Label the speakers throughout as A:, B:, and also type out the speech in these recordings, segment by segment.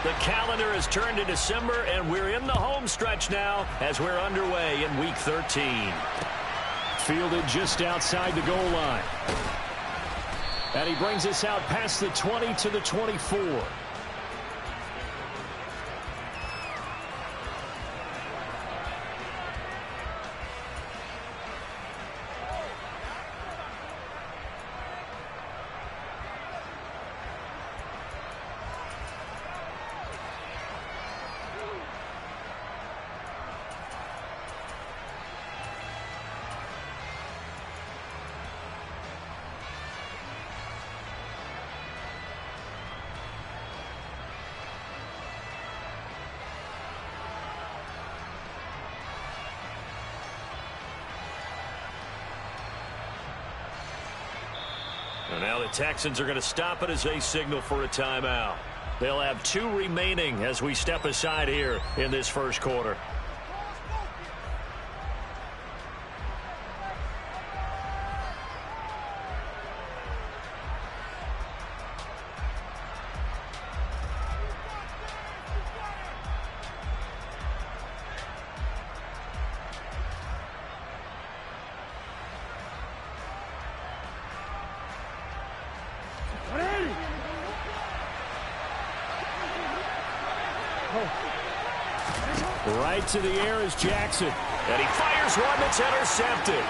A: The calendar has turned to December, and we're in the home stretch now as we're underway in Week 13.
B: Fielded just outside the goal line. And he brings us out past the 20 to the 24.
A: And now the Texans are going to stop it as they signal for a timeout. They'll have 2 remaining as we step aside here in this first quarter.
B: Right to the air is Jackson.
A: And he fires one that's intercepted.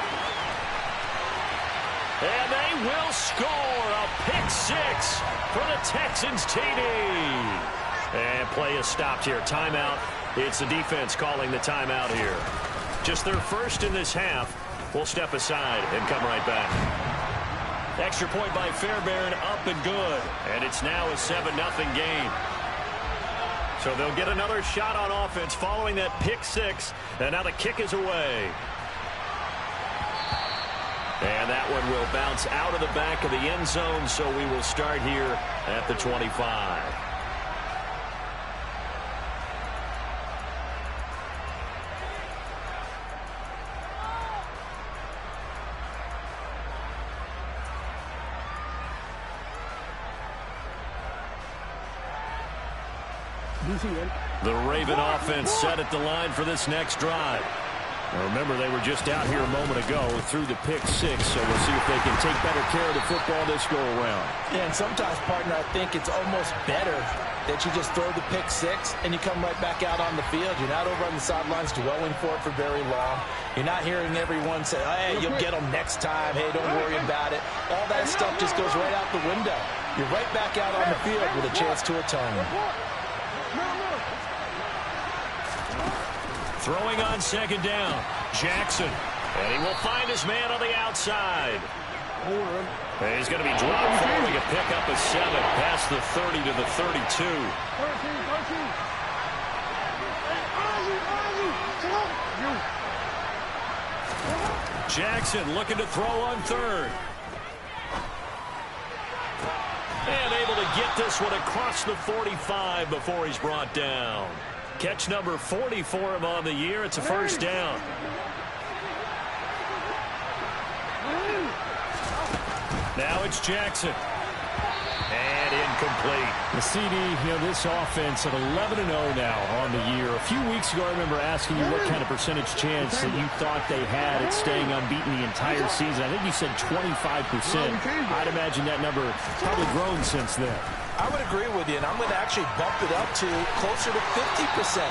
A: And they will score a pick-6 for the Texans TD. And play is stopped here. Timeout. It's the defense calling the timeout here. Just their first in this half. We'll step aside and come right back. Extra point by Fairbairn, up and good. And it's now a 7-0 game. So they'll get another shot on offense following that pick-6. And now the kick is away. And that one will bounce out of the back of the end zone. So we will start here at the 25. The Raven offense set at the line for this next drive. Now remember, they were just out here a moment ago through the pick-6, so we'll see if they can take better care of the football this go-around.
C: Yeah, and sometimes, partner, I think it's almost better that you just throw the pick-6 and you come right back out on the field. You're not over on the sidelines dwelling for it for very long. You're not hearing everyone say, hey, you'll get them next time. Hey, don't worry about it. All that stuff just goes right out the window. You're right back out on the field with a chance to atone.
A: Throwing on second down, Jackson. And he will find his man on the outside. And he's going to be dropped following a pickup of 7 past the 30 to the 32. Jackson looking to throw on third. And able to get this one across the 45 before he's brought down. Catch number 40 for him on the year. It's a first down. Now it's Jackson. And incomplete.
B: The CD, this offense at 11-0 now on the year. A few weeks ago, I remember asking you what kind of percentage chance that you thought they had at staying unbeaten the entire season. I think you said 25%. I'd imagine that number probably grown since then.
C: I would agree with you, and I'm going to actually bump it up to closer to 50%,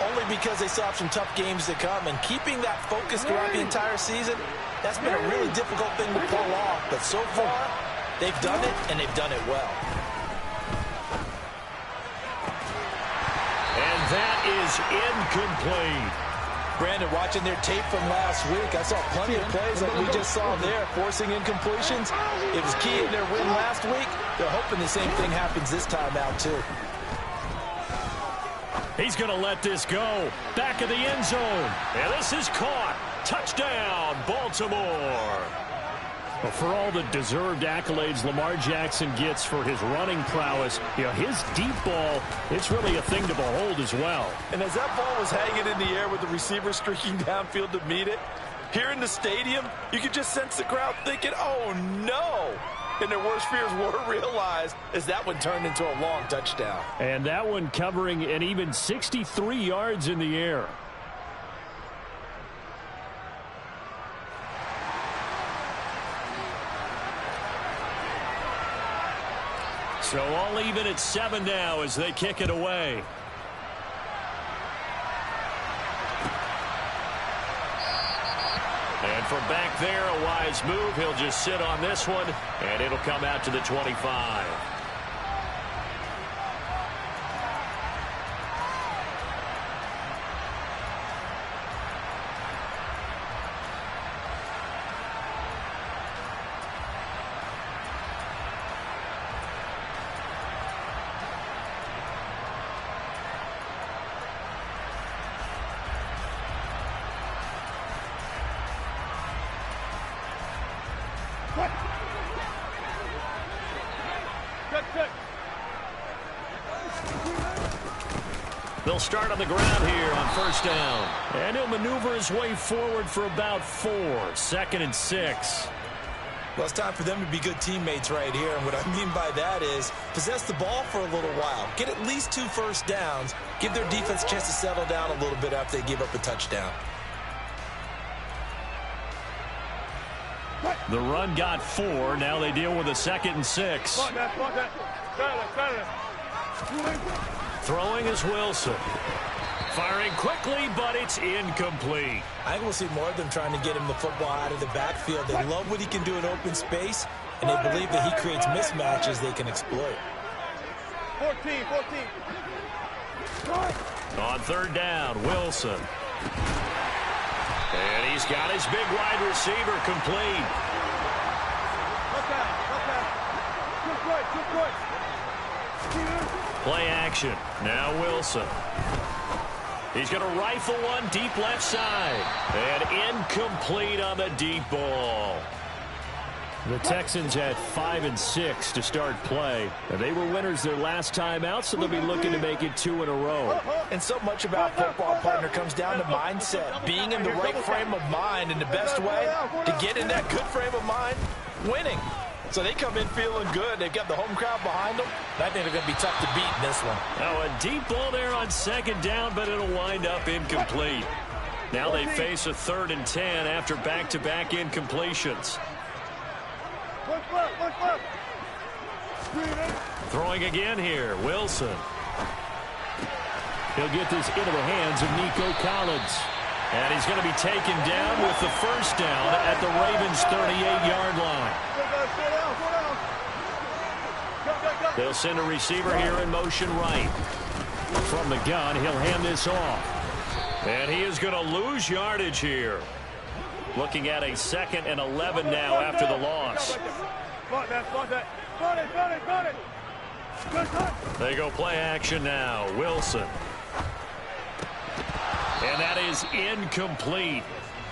C: only because they still have some tough games to come. And keeping that focus throughout the entire season, that's been a really difficult thing to pull off. But so far, they've done it, and they've done it well.
A: And that is incomplete.
C: Brandon, watching their tape from last week, I saw plenty of plays like we just saw there, forcing incompletions. It was key in their win last week. They're hoping the same thing happens this time out, too.
A: He's going to let this go. Back of the end zone. And this is caught. Touchdown, Baltimore.
B: Well, for all the deserved accolades Lamar Jackson gets for his running prowess, his deep ball, it's really a thing to behold as well.
C: And as that ball was hanging in the air with the receiver streaking downfield to meet it, here in the stadium, you could just sense the crowd thinking, oh, no. and their worst fears were realized as that one turned into a long touchdown.
B: And that one covering an even 63 yards in the air. So all even at 7 now as they kick it away. And from back there, a wise move. He'll just sit on this one, and it'll come out to the 25. They'll start on the ground here on first down. And he'll maneuver his way forward for about 4. 2nd and 6.
C: Well, it's time for them to be good teammates right here. And what I mean by that is possess the ball for a little while. Get at least 2 first downs. Give their defense a chance to settle down a little bit after they give up a touchdown.
B: The run got 4. Now they deal with a 2nd and 6. Throwing is Wilson. Firing quickly, but it's incomplete.
C: I think we'll see more of them trying to get him the football out of the backfield. They love what he can do in open space, and they believe that he creates mismatches they can exploit.
D: 14.
B: On third down, Wilson. And he's got his big wide receiver complete. Play action. Now Wilson. He's going to rifle one deep left side. And incomplete on the deep ball. The Texans had 5 and 6 to start play. They were winners their last time out, so they'll be looking to make it 2 in a row.
C: And so much about football, partner, comes down to mindset. Being in the right frame of mind, and the best way to get in that good frame of mind, winning. So they come in feeling good. They've got the home crowd behind them. I think they're going to be tough to beat in this one.
B: Now a deep ball there on second down, but it'll wind up incomplete. Now they face a 3rd and 10 after back-to-back incompletions. Throwing again here, Wilson. He'll get this into the hands of Nico Collins. And he's going to be taken down with the first down at the Ravens' 38-yard line. They'll send a receiver here in motion right. From the gun, he'll hand this off. And he is going to lose yardage here. Looking at a 2nd and 11 now after the loss. They go play action now. Wilson. And that is incomplete.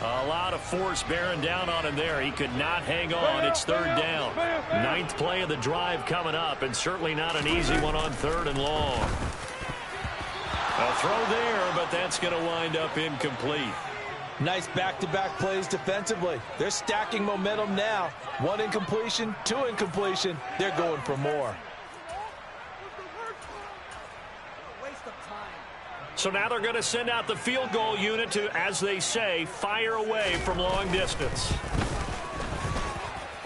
B: A lot of force bearing down on him there. He could not hang on. It's 3rd down. 9th play of the drive coming up, and certainly not an easy one on 3rd and long. A throw there, but that's going to wind up incomplete.
C: Nice back-to-back plays defensively. They're stacking momentum now. 1 incompletion, 2 incompletion. They're going for more.
B: So now they're going to send out the field goal unit to, as they say, fire away from long distance.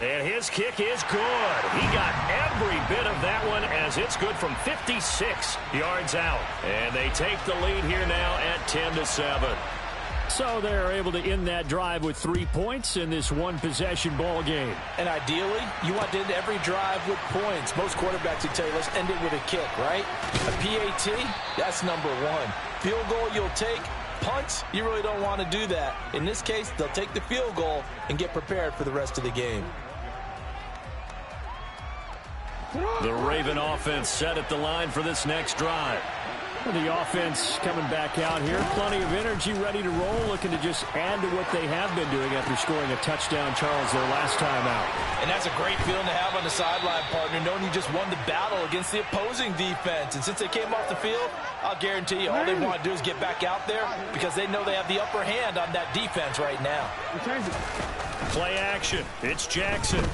B: And his kick is good. He got every bit of that one as it's good from 56 yards out. And they take the lead here now at 10-7. So they're able to end that drive with 3 points in this one-possession ball game.
C: And ideally, you want to end every drive with points. Most quarterbacks would tell you, let's end it with a kick, right? A PAT, that's number 1. Field goal you'll take. Punts, you really don't want to do that. In this case, they'll take the field goal and get prepared for the rest of the game.
B: The Raven offense set at the line for this next drive. The offense coming back out here. Plenty of energy, ready to roll, looking to just add to what they have been doing after scoring a touchdown, Charles, their last time out.
C: And that's a great feeling to have on the sideline, partner, knowing you just won the battle against the opposing defense. And since they came off the field, I'll guarantee you all they want to do is get back out there because they know they have the upper hand on that defense right now.
B: Play action. It's Jackson.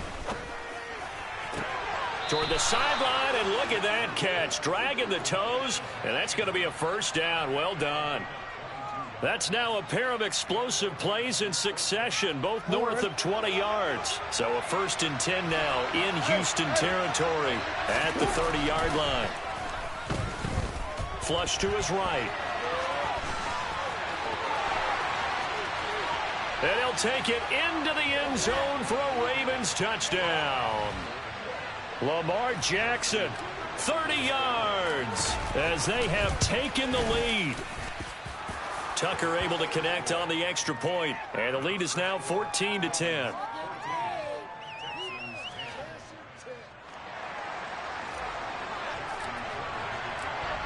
A: Toward the sideline, and look at that catch. Dragging the toes, and that's going to be a first down. Well done. That's now a pair of explosive plays in succession, both north of 20 yards. So a 1st and 10 now in Houston territory at the 30-yard line. Flush to his right. And he'll take it into the end zone for a Ravens touchdown. Lamar Jackson, 30 yards as they have taken the lead. Tucker able to connect on the extra point, and the lead is now 14-10.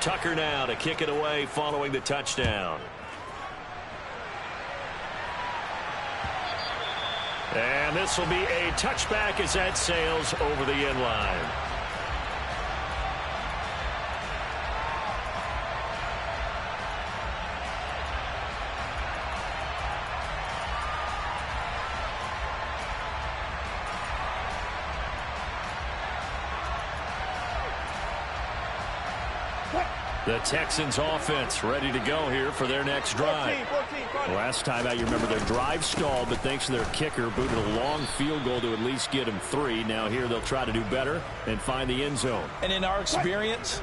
A: Tucker now to kick it away following the touchdown. And this will be a touchback as that sails over the end line. The Texans offense ready to go here for their next drive. Last time out, you remember their drive stalled, but thanks to their kicker, booted a long field goal to at least get him 3. Now here they'll try to do better and find the end zone.
C: And in our experience,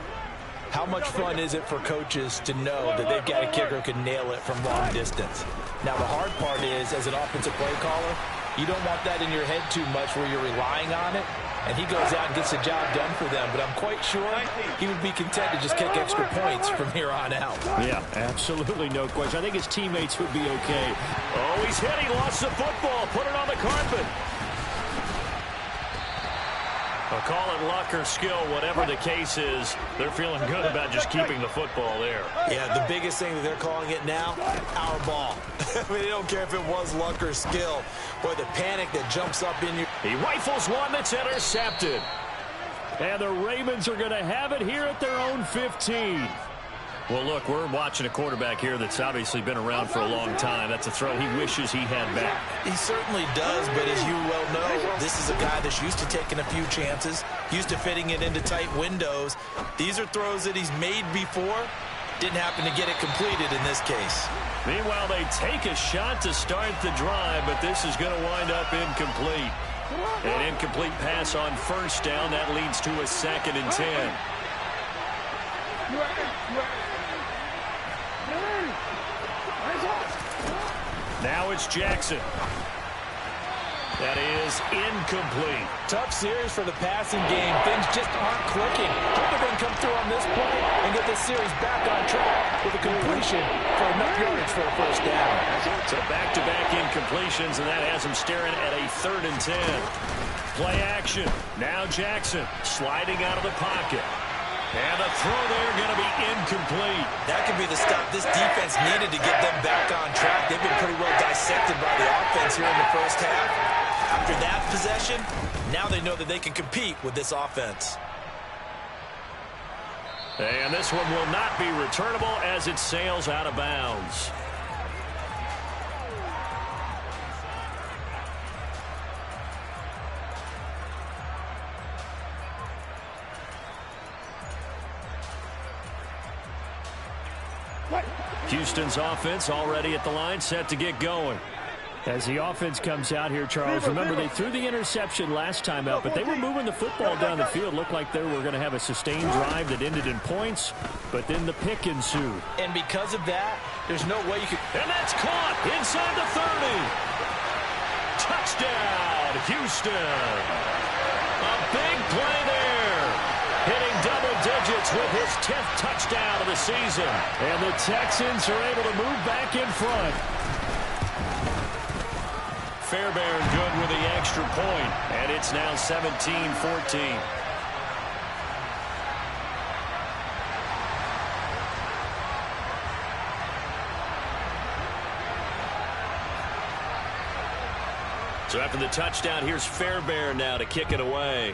C: how much fun is it for coaches to know that they've got a kicker who can nail it from long distance? Now the hard part is, as an offensive play caller, you don't want that in your head too much where you're relying on it. And he goes out and gets the job done for them. But I'm quite sure he would be content to just kick extra points from here on out.
B: Yeah, absolutely no question. I think his teammates would be okay.
A: Oh, he's hit. He lost the football. Put it on the carpet. I'll call it luck or skill, whatever the case is. They're feeling good about just keeping the football there.
C: Yeah, the biggest thing that they're calling it now, our ball. I mean, they don't care if it was luck or skill. Boy, the panic that jumps up in you.
A: He rifles one that's intercepted.
B: And the Ravens are going to have it here at their own 15.
A: Well, look, we're watching a quarterback here that's obviously been around for a long time. That's a throw he wishes he had back.
C: He certainly does, but as you well know, this is a guy that's used to taking a few chances, used to fitting it into tight windows. These are throws that he's made before. Didn't happen to get it completed in this case.
A: Meanwhile, they take a shot to start the drive, but this is going to wind up incomplete. An incomplete pass on first down. That leads to a 2nd and 10. Now it's Jackson. That is incomplete.
C: Tough series for the passing game. Things just aren't clicking. Hope they can come through on this play and get this series back on track with a completion for enough yardage for a first down.
A: So back-to-back incompletions, and that has him staring at a 3rd and 10. Play action. Now Jackson sliding out of the pocket. And the throw there going to be incomplete.
C: That could be the stop this defense needed to get them back on track. They've been pretty well dissected by the offense here in the first half. After that possession, now they know that they can compete with this offense.
A: And this one will not be returnable as it sails out of bounds. Houston's offense already at the line, set to get going.
B: As the offense comes out here, Charles, remember they threw the interception last time out, but they were moving the football down the field. Looked like they were going to have a sustained drive that ended in points, but then the pick ensued.
C: And because of that, there's no way you could...
A: And that's caught inside the 30. Touchdown, Houston. A big play there. Hitting double digits with his 10th touchdown of the season.
B: And the Texans are able to move back in front.
A: Fairbairn good with the extra point, and it's now 17-14. So after the touchdown, here's Fairbairn now to kick it away.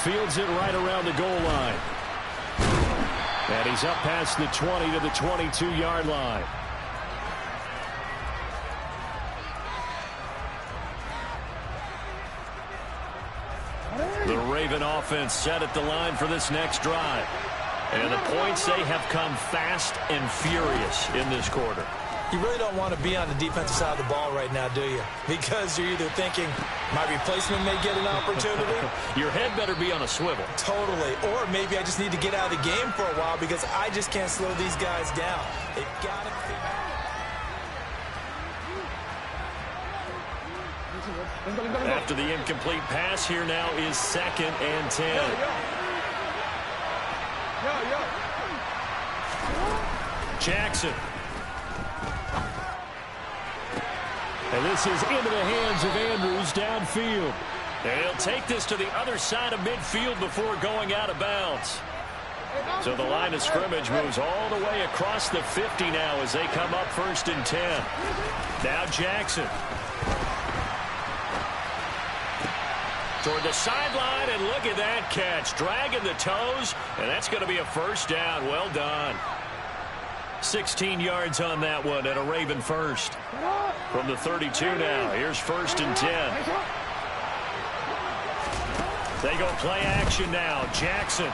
B: Fields it right around the goal line. And he's up past the 20 to the 22-yard line.
A: Raven offense set at the line for this next drive. And the points, they have come fast and furious in this quarter.
C: You really don't want to be on the defensive side of the ball right now, do you? Because you're either thinking, my replacement may get an opportunity.
A: Your head better be on a swivel.
C: Totally. Or maybe I just need to get out of the game for a while because I just can't slow these guys down. They've got to
A: After the incomplete pass, here now is 2nd and 10. Jackson.
B: And this is into the hands of Andrews downfield.
A: And he'll take this to the other side of midfield before going out of bounds. So the line of scrimmage moves all the way across the 50 now as they come up 1st and 10. Now Jackson. Toward the sideline, and look at that catch. Dragging the toes, and that's going to be a 1st down. Well done. 16 yards on that one and a Raven 1st. From the 32 now, here's 1st and 10. They go play action now. Jackson.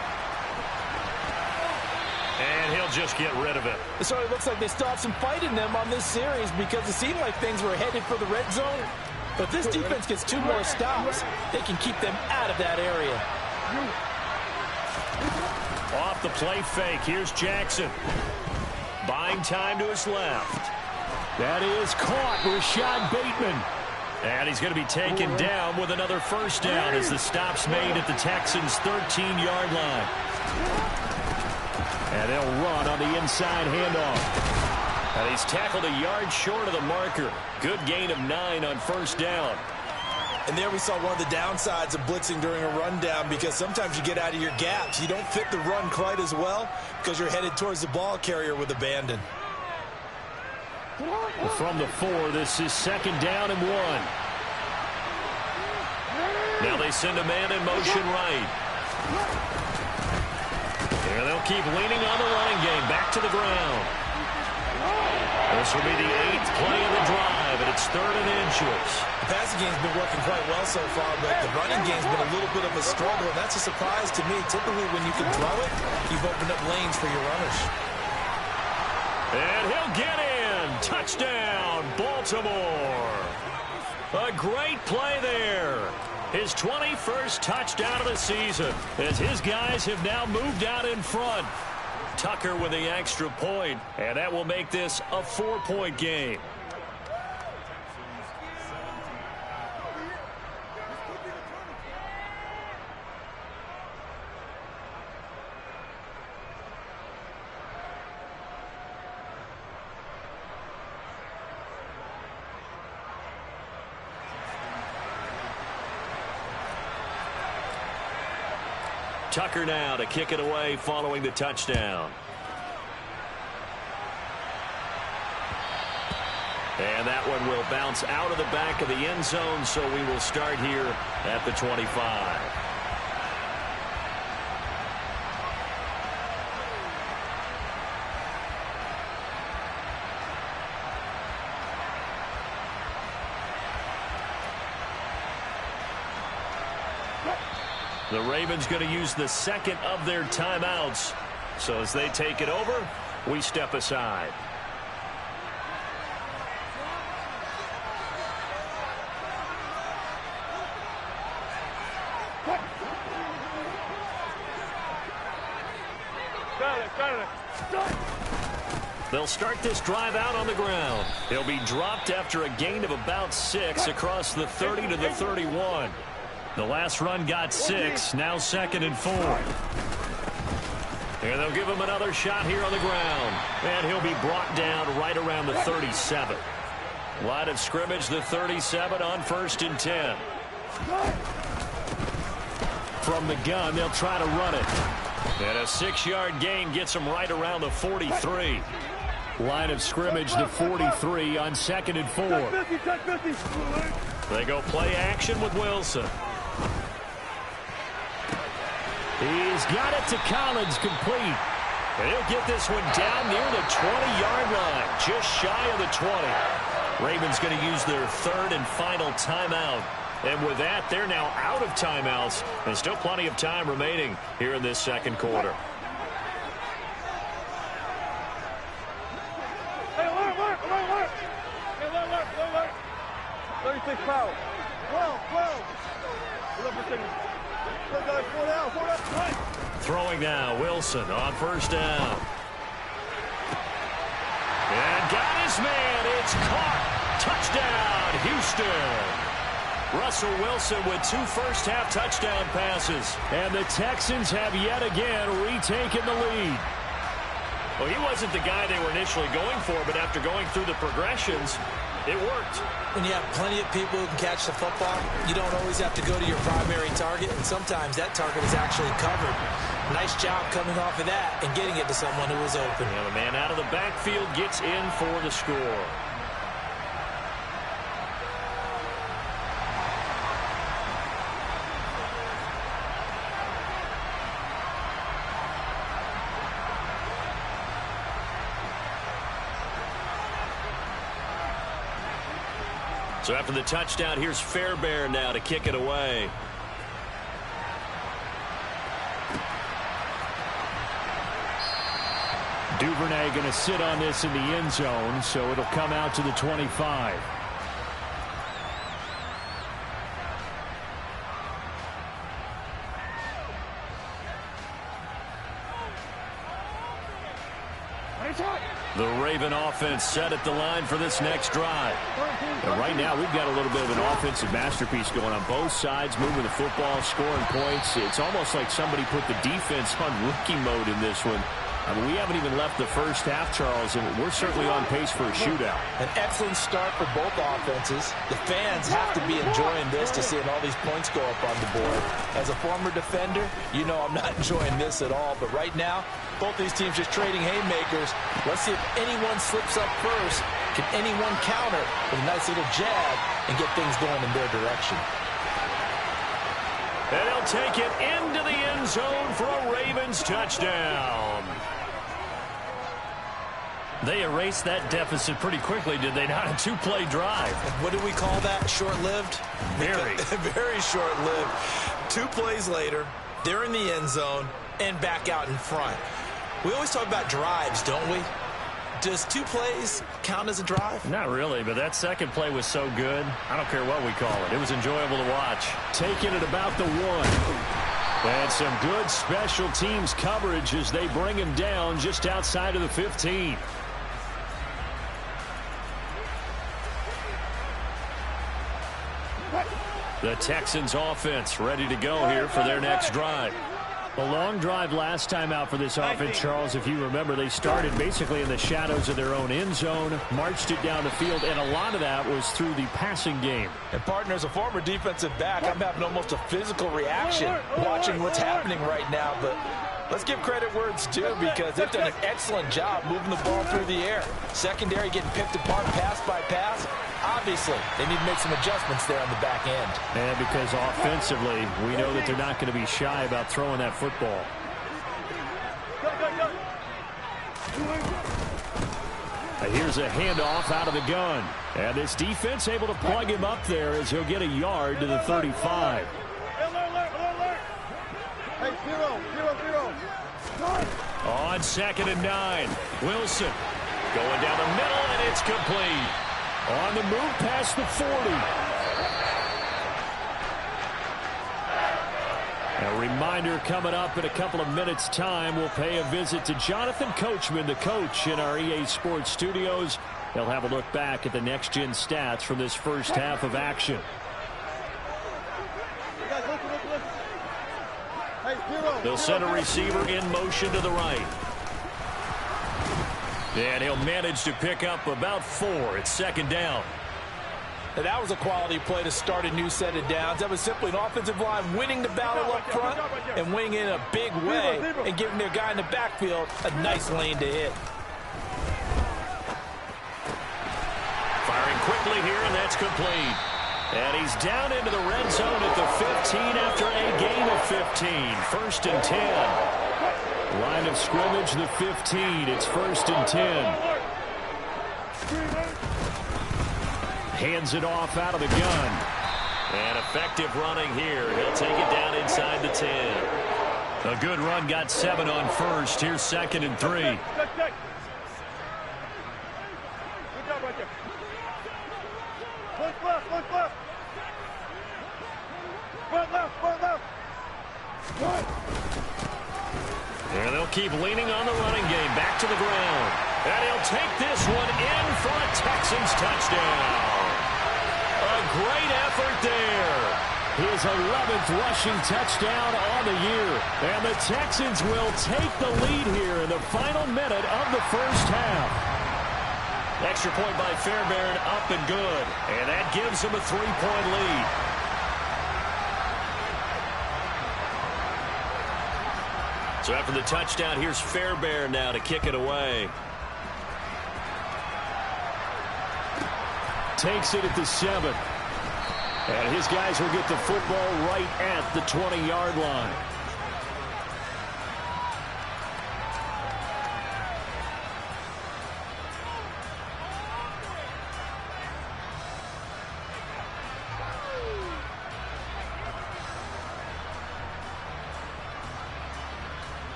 A: And he'll just get rid of it.
C: So it looks like they still have some fight in them on this series because it seemed like things were headed for the red zone. But if this defense gets 2 more stops, they can keep them out of that area.
A: Off the play fake, here's Jackson. Buying time to his left.
B: That is caught, Rashad Bateman.
A: And he's going to be taken down with another 1st down as the stop's made at the Texans' 13-yard line.
B: And they'll run on the inside handoff.
A: And he's tackled a yard short of the marker. Good gain of 9 on 1st down.
C: And there we saw one of the downsides of blitzing during a rundown because sometimes you get out of your gaps. You don't fit the run quite as well because you're headed towards the ball carrier with abandon.
B: From the 4, this is 2nd down and 1.
A: Now they send a man in motion right. And they'll keep leaning on the running game. Back to the ground. This will be the 8th play of the drive, and it's 3rd and inches.
C: The passing game's been working quite well so far, but the running game's been a little bit of a struggle, and that's a surprise to me. Typically, when you can throw it, you've opened up lanes for your runners.
A: And he'll get in. Touchdown, Baltimore. A great play there. His 21st touchdown of the season as his guys have now moved out in front. Tucker with the extra point, and that will make this a 4-point game. Tucker now to kick it away following the touchdown. And that one will bounce out of the back of the end zone, so we will start here at the 25. The Ravens going to use the 2nd of their timeouts. So as they take it over, we step aside. They'll start this drive out on the ground. He'll be dropped after a gain of about 6 across the 30 to the 31. The last run got 6, now 2nd and 4. And they'll give him another shot here on the ground. And he'll be brought down right around the 37. Line of scrimmage, the 37 on 1st and 10.
B: From the gun, they'll try to run it.
A: And a 6-yard gain gets him right around the 43.
B: Line of scrimmage, the 43 on 2nd and 4.
A: They go play action with Wilson.
B: He's got it to Collins, complete.
A: And he'll get this one down near the 20-yard line, just shy of the 20. Ravens going to use their 3rd and final timeout And with that, they're now out of timeouts. And still plenty of time remaining here in this second quarter.
D: Hey, alert. Hey, alert. 36 foul. 12. Four down.
A: Throwing now, Wilson on first down. And got his man. It's caught. Touchdown, Houston. Russell Wilson with 2 first-half touchdown passes.
B: And the Texans have yet again retaken the lead.
A: Well, he wasn't the guy they were initially going for, but after going through the progressions, it worked.
C: When you have plenty of people who can catch the football, you don't always have to go to your primary target, and sometimes that target is actually covered. Nice job coming off of that and getting it to someone who was open.
A: And the man out of the backfield gets in for the score. So after the touchdown, here's Fairbairn now to kick it away.
B: Duvernay going to sit on this in the end zone, so it'll come out to the 25. The Raven offense set at the line for this next drive. And right now, we've got a little bit of an offensive masterpiece going on both sides, moving the football, scoring points. It's almost like somebody put the defense on rookie mode in this one. I mean, we haven't even left the first half, Charles, and we're certainly on pace for a shootout.
C: An excellent start for both offenses. The fans have to be enjoying this to seeing all these points go up on the board. As a former defender, you know I'm not enjoying this at all. But right now, both these teams just trading haymakers. Let's see if anyone slips up first. Can anyone counter with a nice little jab and get things going in their direction?
A: And he'll take it into the end zone for a Ravens touchdown.
B: They erased that deficit pretty quickly, did they not? A 2-play drive.
C: What do we call that? Short-lived?
B: Very.
C: Very short-lived. 2 plays later, they're in the end zone and back out in front. We always talk about drives, don't we? Does 2 plays count as a drive?
B: Not really, but that second play was so good. I don't care what we call it. It was enjoyable to watch. Taking it about the 1. And some good special teams coverage as they bring him down just outside of the 15. The Texans offense ready to go here for their next drive. A long drive last time out for this offense, Charles. If you remember, they started basically in the shadows of their own end zone, marched it down the field, and a lot of that was through the passing game.
C: And, partner, as a former defensive back, I'm having almost a physical reaction watching what's happening right now. But let's give credit where it's due because they've done an excellent job moving the ball through the air. Secondary getting picked apart pass by pass. Obviously, they need to make some adjustments there on the back end.
B: And because offensively, we know that they're not going to be shy about throwing that football. And here's a handoff out of the gun. And this defense able to plug him up there as he'll get a yard to the 35.
D: Hey, 0.
A: On 2nd and 9, Wilson going down the middle, and it's complete.
B: On the move past the 40. A reminder coming up in a couple of minutes' time. We'll pay a visit to Jonathan Coachman, the coach in our EA Sports studios. He'll have a look back at the next-gen stats from this first half of action.
A: They'll send a receiver in motion to the right. And he'll manage to pick up about 4. It's 2nd down.
C: And that was a quality play to start a new set of downs. That was simply an offensive line winning the battle up front and winning in a big way and giving their guy in the backfield a nice lane to hit.
A: Firing quickly here, and that's complete. And he's down into the red zone at the 15 after a gain of 15. 1st and 10. Line of scrimmage, the 15. It's 1st and 10. Hands it off out of the gun. And effective running here. He'll take it down inside the 10.
B: A good run, got 7 on first. Here's 2nd and 3.
D: Good job right there. Look left, look left. Front left, front left. Good.
A: And they'll keep leaning on the running game. Back to the ground. And he'll take this one in for a Texans touchdown. A great effort there.
B: His 11th rushing touchdown on the year. And the Texans will take the lead here in the final minute of the first half.
A: Extra point by Fairbairn, up and good. And that gives them a 3-point lead. So after the touchdown, here's Fairbairn now to kick it away.
B: Takes it at the 7. And his guys will get the football right at the 20-yard line.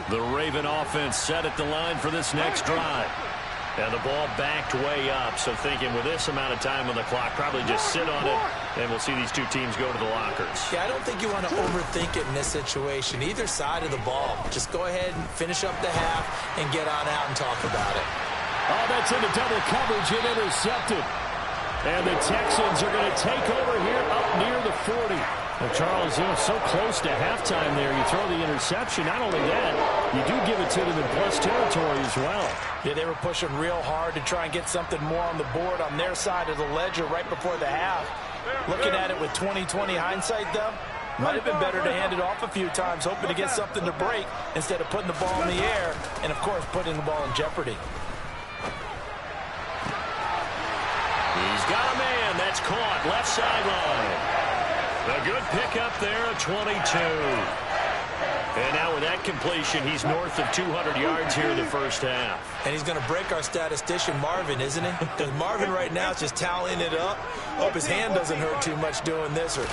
B: The Raven offense set at the line for this next drive.
A: And the ball backed way up, so thinking with this amount of time on the clock, probably just sit on it, and we'll see these two teams go to the lockers.
C: Yeah, I don't think you want to overthink it in this situation. Either side of the ball. Just go ahead and finish up the half and get on out and talk about it.
B: Oh, that's into double coverage and intercepted. And the Texans are going to take over here up near the 40. Well, Charles, so close to halftime there. You throw the interception. Not only that, you do give it to them in plus territory as well.
C: Yeah, they were pushing real hard to try and get something more on the board on their side of the ledger right before the half. Looking at it with 20/20 hindsight, though, might have been better to hand it off a few times, hoping to get something to break instead of putting the ball in the air and, of course, putting the ball in jeopardy.
A: He's got a man. That's caught. Left sideline. A good pickup there, a 22. And now with that completion, he's north of 200 yards here in the first half.
C: And he's going to break our statistician, Marvin, isn't he? Because Marvin right now is just tallying it up. Hope his hand doesn't hurt too much doing this or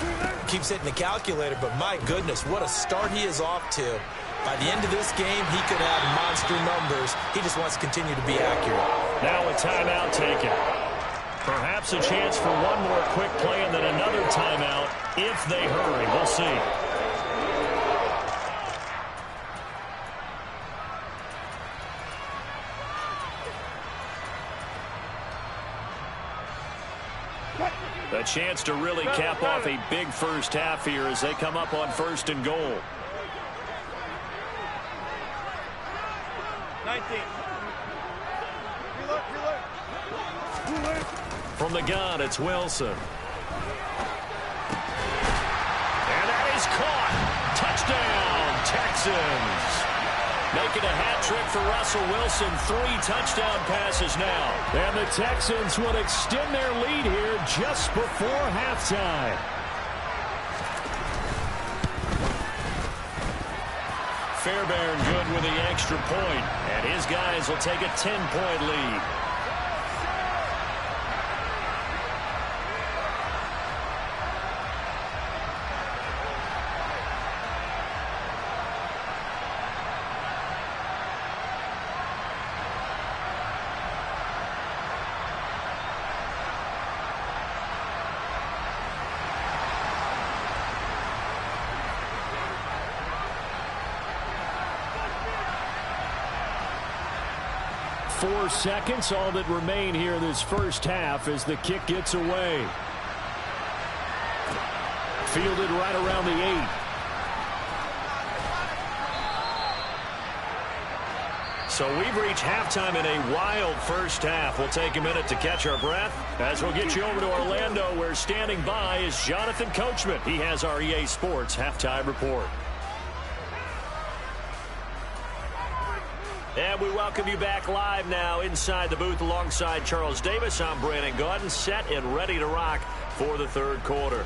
C: keeps hitting the calculator. But my goodness, what a start he is off to. By the end of this game, he could have monster numbers. He just wants to continue to be accurate.
A: Now a timeout taken. Perhaps a chance for one more quick play and then another timeout if they hurry. We'll see. A chance to really cap off a big first half here as they come up on 1st and goal.
D: 19.
A: From the gun, it's Wilson. And that is caught. Touchdown, Texans. Making a hat trick for Russell Wilson. 3 touchdown passes now.
B: And the Texans will extend their lead here just before halftime.
A: Fairbairn good with the extra point. And his guys will take a 10-point lead.
B: Four seconds, all that remain here in this first half as the kick gets away. Fielded right around the 8.
A: So we've reached halftime in a wild first half. We'll take a minute to catch our breath as we'll get you over to Orlando, where standing by is Jonathan Coachman. He has our EA Sports halftime report. And we welcome you back live now inside the booth alongside Charles Davis. I'm Brandon Gaudin, set and ready to rock for the third quarter.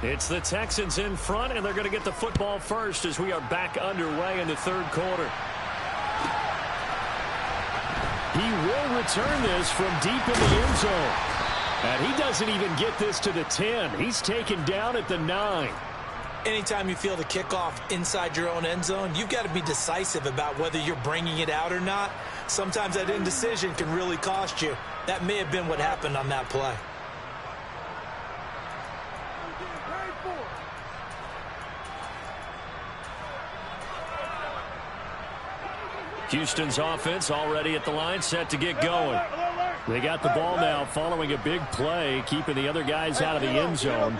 A: It's the Texans in front, and they're going to get the football first as we are back underway in the third quarter.
B: He will return this from deep in the end zone. And he doesn't even get this to the 10. He's taken down at the 9.
C: Anytime you feel the kickoff inside your own end zone, you've got to be decisive about whether you're bringing it out or not. Sometimes that indecision can really cost you. That may have been what happened on that play.
A: Houston's offense already at the line, set to get going.
B: They got the ball now following a big play, keeping the other guys out of the end zone.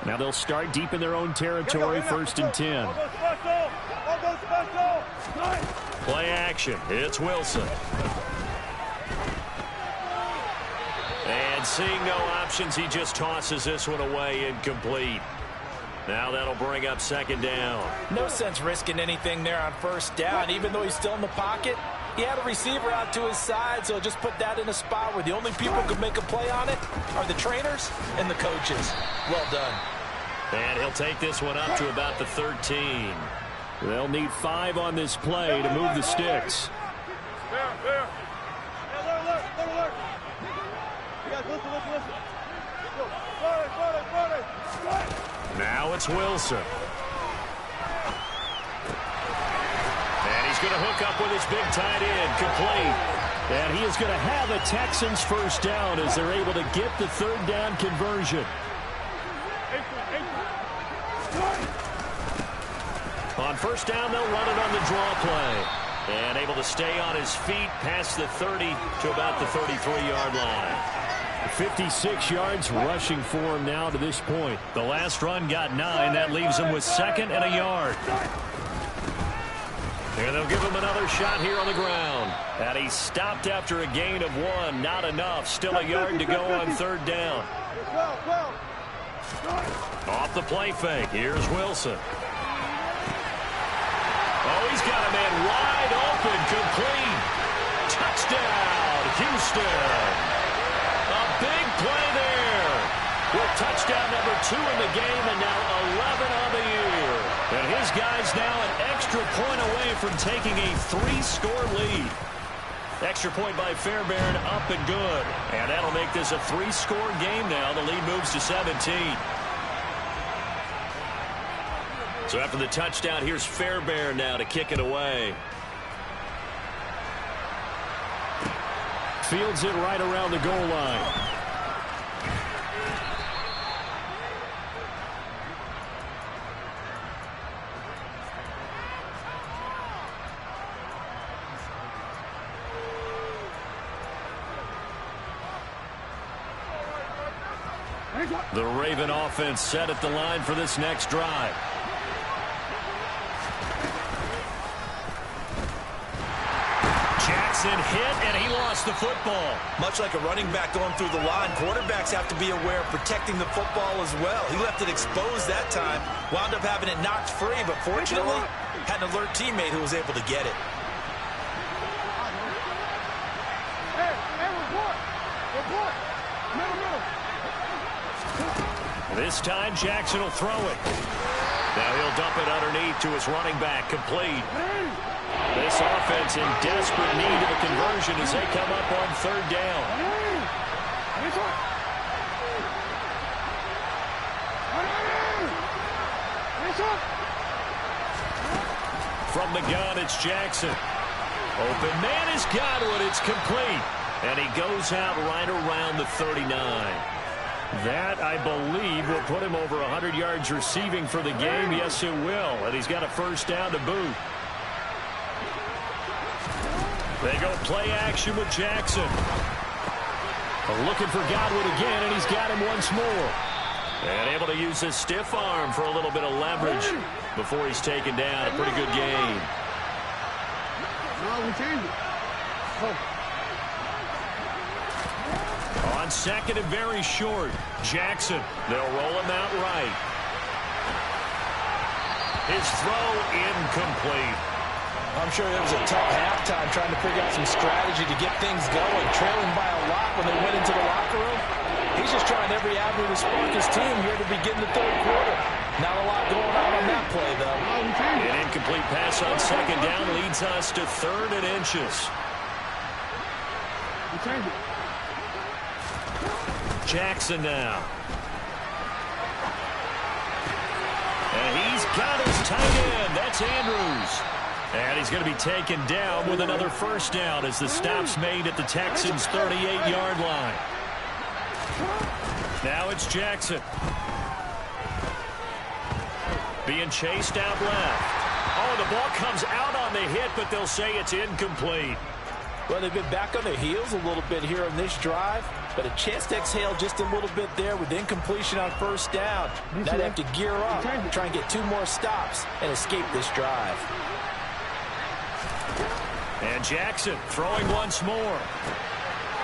B: Now they'll start deep in their own territory, 1st and 10.
A: Play action. It's Wilson. And seeing no options, he just tosses this one away, incomplete. Now that'll bring up 2nd down.
C: No sense risking anything there on 1st down. Even though he's still in the pocket, he had a receiver out to his side, so just put that in a spot where the only people who can make a play on it are the trainers and the coaches. Well done.
A: And he'll take this one up to about the 13.
B: They'll need 5 on this play to move the sticks.
D: Fair. Look. You guys, listen.
A: Now it's Wilson. And he's going to hook up with his big tight end, complete.
B: And he is going to have a Texans 1st down as they're able to get the 3rd down conversion.
A: On 1st down, they'll run it on the draw play. And able to stay on his feet past the 30 to about the 33-yard line.
B: 56 yards rushing for him now to this point.
A: The last run got 9. That leaves him with 2nd and a yard. And they'll give him another shot here on the ground. And he stopped after a gain of 1. Not enough. Still a yard to go on 3rd down. Off the play fake. Here's Wilson. Oh, he's got a man wide open. Complete. Touchdown, Houston. A big play there. With touchdown number 2 in the game and now 11 on the year. And his guys now an extra point away from taking a 3-score lead. Extra point by Fairbairn, up and good. And that'll make this a 3-score game now. The lead moves to 17. So after the touchdown, here's Fairbairn now to kick it away.
B: Fields it right around the goal line.
A: The Raven offense set at the line for this next drive. Jackson hit, and he lost the football.
C: Much like a running back going through the line, quarterbacks have to be aware of protecting the football as well. He left it exposed that time, wound up having it knocked free, but fortunately had an alert teammate who was able to get it.
A: This time, Jackson will throw it. Now he'll dump it underneath to his running back, complete. This offense in desperate need of a conversion as they come up on 3rd down. From the gun, it's Jackson. Open man has got it. It's complete. And he goes out right around the 39. That, I believe, will put him over 100 yards receiving for the game. Yes, it will. And he's got a 1st down to boot. They go play action with Jackson.
B: Looking for Godwin again, and he's got him once more.
A: And able to use his stiff arm for a little bit of leverage before he's taken down. A pretty good game. On 2nd and very short, Jackson. They'll roll him out right. His throw incomplete.
C: I'm sure there was a tough halftime trying to figure out some strategy to get things going, trailing by a lot when they went into the locker room. He's just trying every avenue to spark his team here to begin the 3rd quarter. Not a lot going on that play, though.
A: An incomplete pass on 2nd down leads us to 3rd and inches. Jackson now. And he's got his tight end. That's Andrews. And he's going to be taken down with another first down as the stop's made at the Texans' 38-yard line. Now it's Jackson. Being chased out left. Oh, the ball comes out on the hit, but they'll say it's incomplete.
C: Well, they've been back on their heels a little bit here on this drive, but a chance to exhale just a little bit there with incompletion on first down. Now they have to gear up, try and get 2 more stops, and escape this drive.
A: And Jackson throwing once more.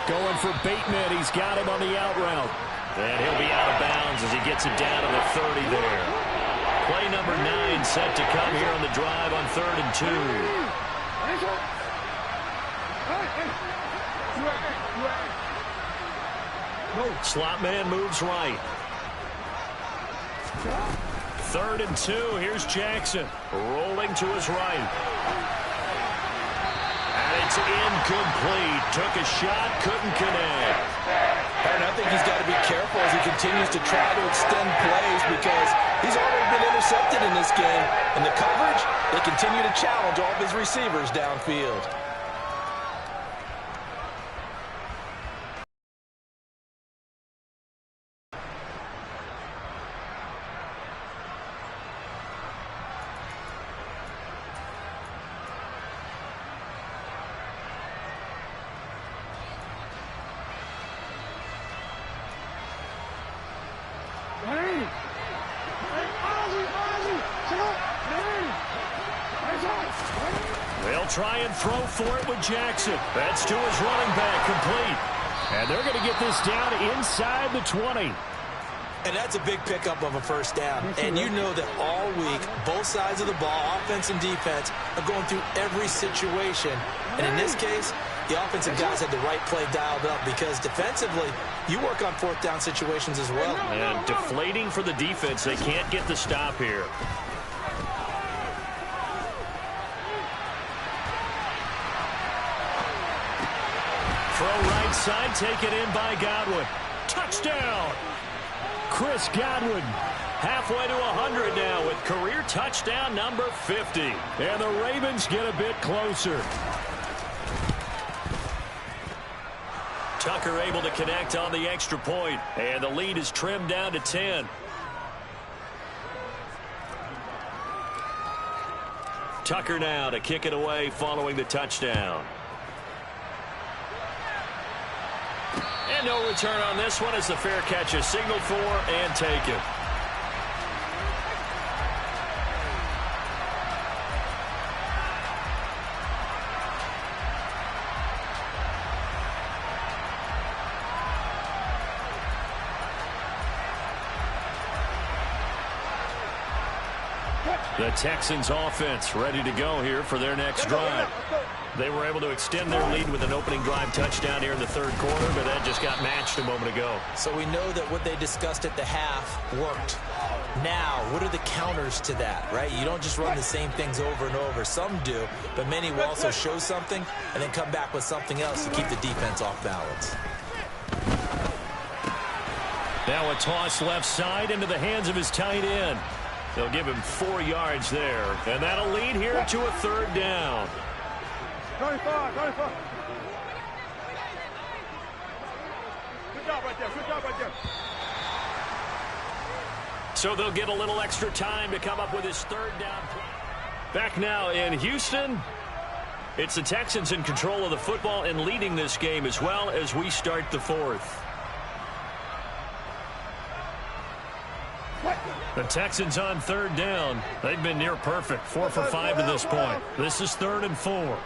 B: Going for Bateman. He's got him on the out route.
A: And he'll be out of bounds as he gets it down to the 30 there. Play number 9 set to come here on the drive on 3rd and 2. Slot man moves right. 3rd and 2. Here's Jackson rolling to his right. And it's incomplete. Took a shot, couldn't connect.
C: And I think he's got to be careful as he continues to try to extend plays because he's already been intercepted in this game. And the coverage, they continue to challenge all of his receivers downfield.
A: They'll try and throw for it with Jackson. That's to his running back, complete.
B: And they're going to get this down inside the 20.
C: And that's a big pickup of a first down. And you know that all week, both sides of the ball, offense and defense, are going through every situation. And in this case, the offensive guys had the right play dialed up because defensively, you work on 4th down situations as well.
A: And deflating for the defense. They can't get the stop here. Throw right side, taken in by Godwin. Touchdown! Chris Godwin halfway to 100 now with career touchdown number 50.
B: And the Ravens get a bit closer.
A: Tucker able to connect on the extra point, and the lead is trimmed down to 10. Tucker now to kick it away following the touchdown. And no return on this one as the fair catch is signaled for and taken. The Texans offense ready to go here for their next drive. They were able to extend their lead with an opening drive touchdown here in the 3rd quarter, but that just got matched a moment ago.
C: So we know that what they discussed at the half worked. Now, what are the counters to that, right? You don't just run the same things over and over. Some do, but many will also show something and then come back with something else to keep the defense off balance.
A: Now a toss left side into the hands of his tight end. They'll give him 4 yards there, and that'll lead here to a 3rd down.
D: 35. Good job right there.
A: So they'll get a little extra time to come up with his 3rd down play. Back now in Houston. It's the Texans in control of the football and leading this game as well as we start the 4th. The Texans on 3rd down. They've been near perfect. 4 for 5 to this point. This is 3rd and 4.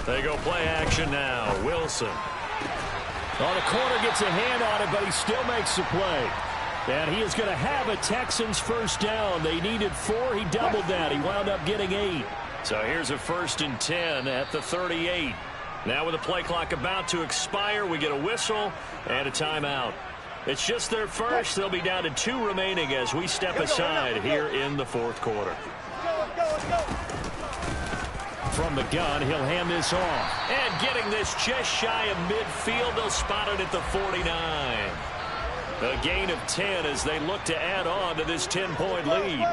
A: They go play action now. Wilson.
B: Oh, the corner gets a hand on it, but he still makes the play. And he is going to have a Texans first down. They needed 4. He doubled that. He wound up getting 8.
A: So here's a 1st and 10 at the 38. Now with the play clock about to expire, we get a whistle and a timeout. It's just their first. They'll be down to 2 remaining as we step aside here in the 4th quarter.
B: from the gun. He'll hand this off.
A: And getting this just shy of midfield, they'll spot it at the 49. A gain of 10 as they look to add on to this 10-point lead.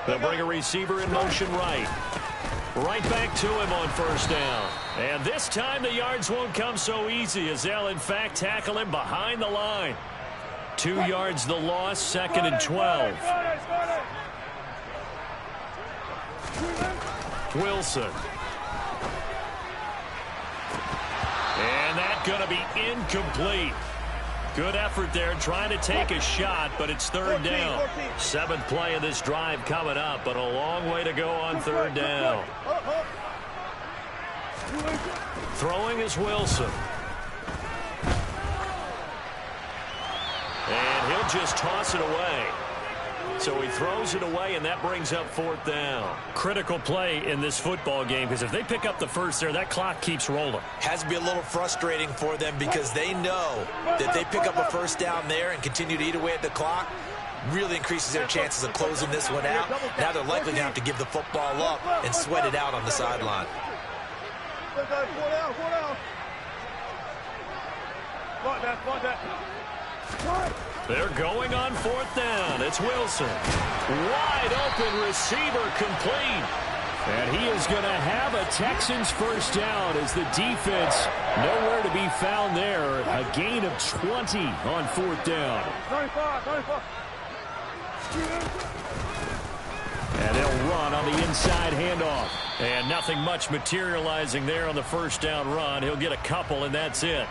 A: They'll bring a receiver in motion right. Right back to him on first down. And this time the yards won't come so easy as they'll, in fact, tackle him behind the line. 2 yards the loss, 2nd and 12. Wilson. And that's going to be incomplete. Good effort there trying to take a shot, but it's 3rd down. 7th play of this drive coming up, but a long way to go on 3rd down. Throwing is Wilson. And he'll just toss it away. So he throws it away, and that brings up 4th down.
B: Critical play in this football game, because if they pick up the first there, that clock keeps rolling.
C: Has to be a little frustrating for them because they know that they pick up a first down there and continue to eat away at the clock. Really increases their chances of closing this one out. Now they're likely to have to give the football up and sweat it out on the sideline.
A: They're going on 4th down. It's Wilson. Wide open receiver complete.
B: And he is going to have a Texans first down as the defense nowhere to be found there. A gain of 20 on 4th down. And they'll run on the inside handoff.
A: And nothing much materializing there on the first down run. He'll get a couple, and that's it.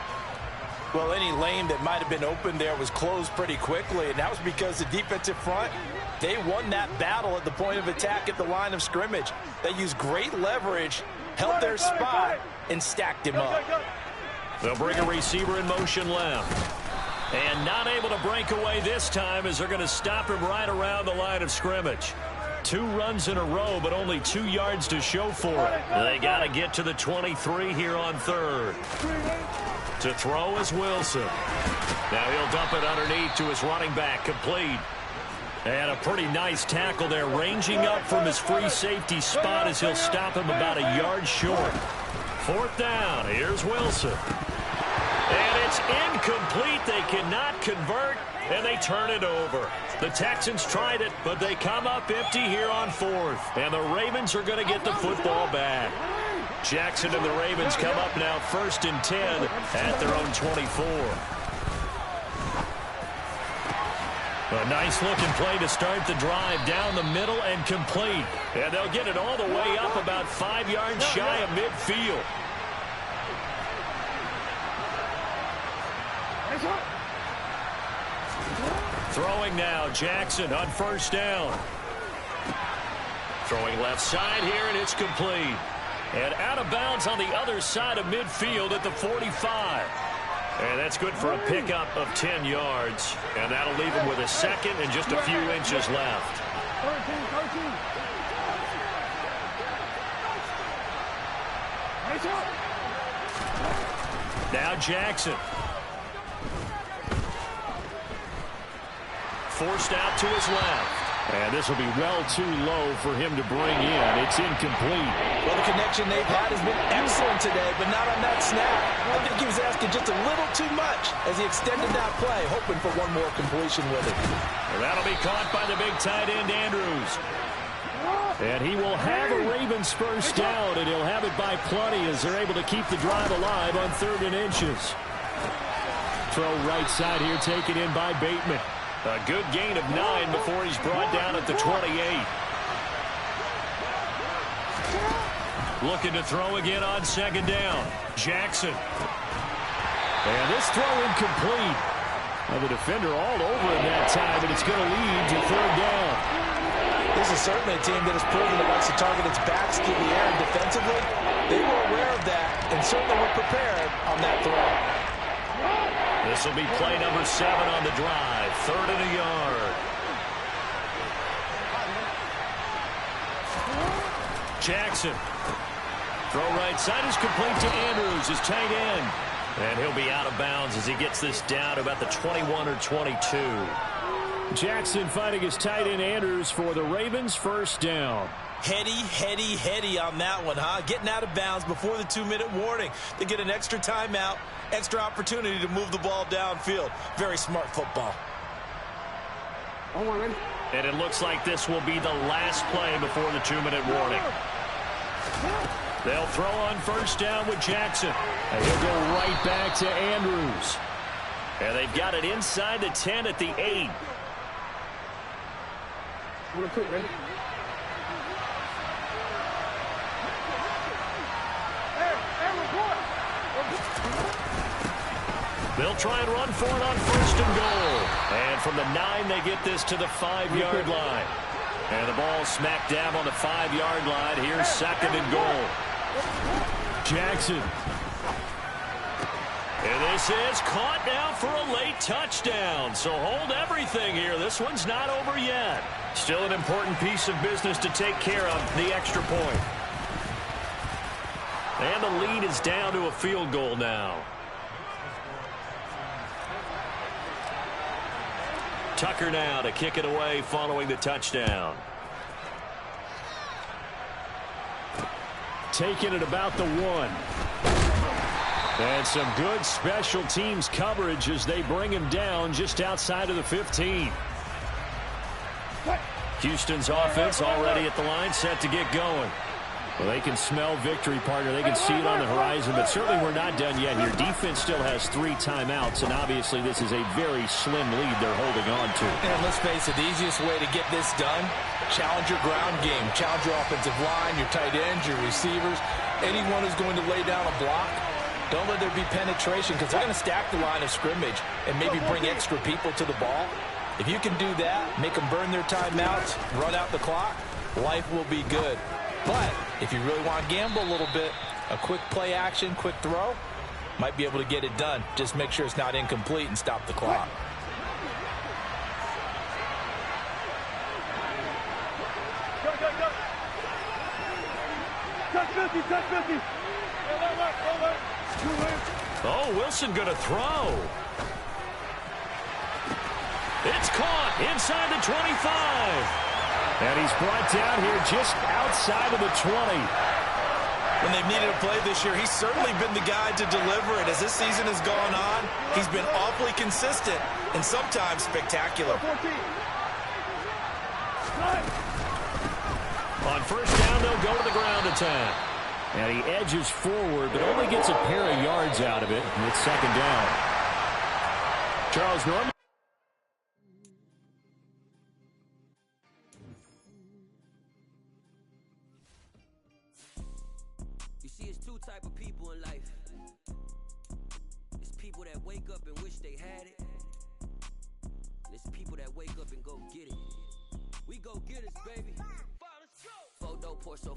C: Well, any lane that might have been open there was closed pretty quickly, and that was because the defensive front, they won that battle at the point of attack at the line of scrimmage. They used great leverage, held their spot, and stacked him up.
A: They'll bring a receiver in motion left. And not able to break away this time as they're going to stop him right around the line of scrimmage. 2 runs in a row, but only 2 yards to show for it. They got to get to the 23 here on 3rd. To throw is Wilson. Now he'll dump it underneath to his running back, complete. And a pretty nice tackle there, ranging up from his free safety spot as he'll stop him about a yard short. 4th down, here's Wilson. And it's incomplete. They cannot convert, and they turn it over. The Texans tried it, but they come up empty here on 4th. And the Ravens are going to get the football back. Jackson and the Ravens come up now 1st and 10 at their own 24. A nice-looking play to start the drive down the middle and complete. And they'll get it all the way up about 5 yards shy of midfield. Throwing now, Jackson on first down. Throwing left side here, and it's complete. And out of bounds on the other side of midfield at the 45. And that's good for a pickup of 10 yards. And that'll leave him with a second and just a few inches left. 13. Now Jackson. Forced out to his left.
B: And this will be well too low for him to bring in. It's incomplete.
C: Well, the connection they've had has been excellent today, but not on that snap. I think he was asking just a little too much as he extended that play, hoping for one more completion with it.
A: And that'll be caught by the big tight end, Andrews.
B: And he will have a Ravens first down, and he'll have it by plenty as they're able to keep the drive alive on 3rd and inches. Throw right side here, taken in by Bateman.
A: A good gain of 9 before he's brought down at the 28. Looking to throw again on 2nd down. Jackson.
B: And this throw incomplete. Well, the defender all over him that time, and it's going to lead to 3rd down.
C: This is certainly a team that has proven it likes to target its backs to the air, and defensively, they were aware of that and certainly were prepared on that throw.
A: This will be play number 7 on the drive. 3rd and a yard. Jackson. Throw right side is complete to Andrews, his tight end. And he'll be out of bounds as he gets this down to about the 21 or 22.
B: Jackson fighting his tight end Andrews for the Ravens first down.
C: Heady on that one, huh? Getting out of bounds before the 2-minute warning. They get an extra timeout, extra opportunity to move the ball downfield. Very smart football.
A: And it looks like this will be the last play before the 2-minute warning. They'll throw on first down with Jackson.
B: And he'll go right back to Andrews.
A: And they've got it inside the 10 at the 8. They'll try and run for it on first and goal. And from the 9, they get this to the 5-yard line. And the ball smack dab on the 5-yard line. Here's second and goal.
B: Jackson.
A: And this is caught now for a late touchdown. So hold everything here. This one's not over yet. Still an important piece of business to take care of, the extra point. And the lead is down to a field goal now. Tucker now to kick it away following the touchdown.
B: Taking it about the 1. And some good special teams coverage as they bring him down just outside of the 15.
A: Houston's offense already at the line, set to get going.
B: Well, they can smell victory, partner. They can see it on the horizon, but certainly we're not done yet here. Defense still has 3 timeouts, and obviously this is a very slim lead they're holding on to.
C: And let's face it, the easiest way to get this done, challenge your ground game. Challenge your offensive line, your tight ends, your receivers, anyone who's going to lay down a block. Don't let there be penetration because they're going to stack the line of scrimmage and maybe bring extra people to the ball. If you can do that, make them burn their timeouts, run out the clock, life will be good. But if you really want to gamble a little bit, a quick play action, quick throw, might be able to get it done. Just make sure it's not incomplete and stop the clock.
D: Go. Touch 50, touch 50.
A: Oh, Wilson going to throw. It's caught inside the 25.
B: And he's brought down here just outside of the 20.
C: When they've needed a play this year, he's certainly been the guy to deliver it. As this season has gone on, he's been awfully consistent and sometimes spectacular.
A: On first down, they'll go to the ground attack.
B: And he edges forward, but only gets a pair of yards out of it. And it's second down. Charles Norman.
E: You see, it's 2 type of people in life. It's people that wake up and wish they had it. And it's people that wake up and go get it. We go get it, baby. Photo pour so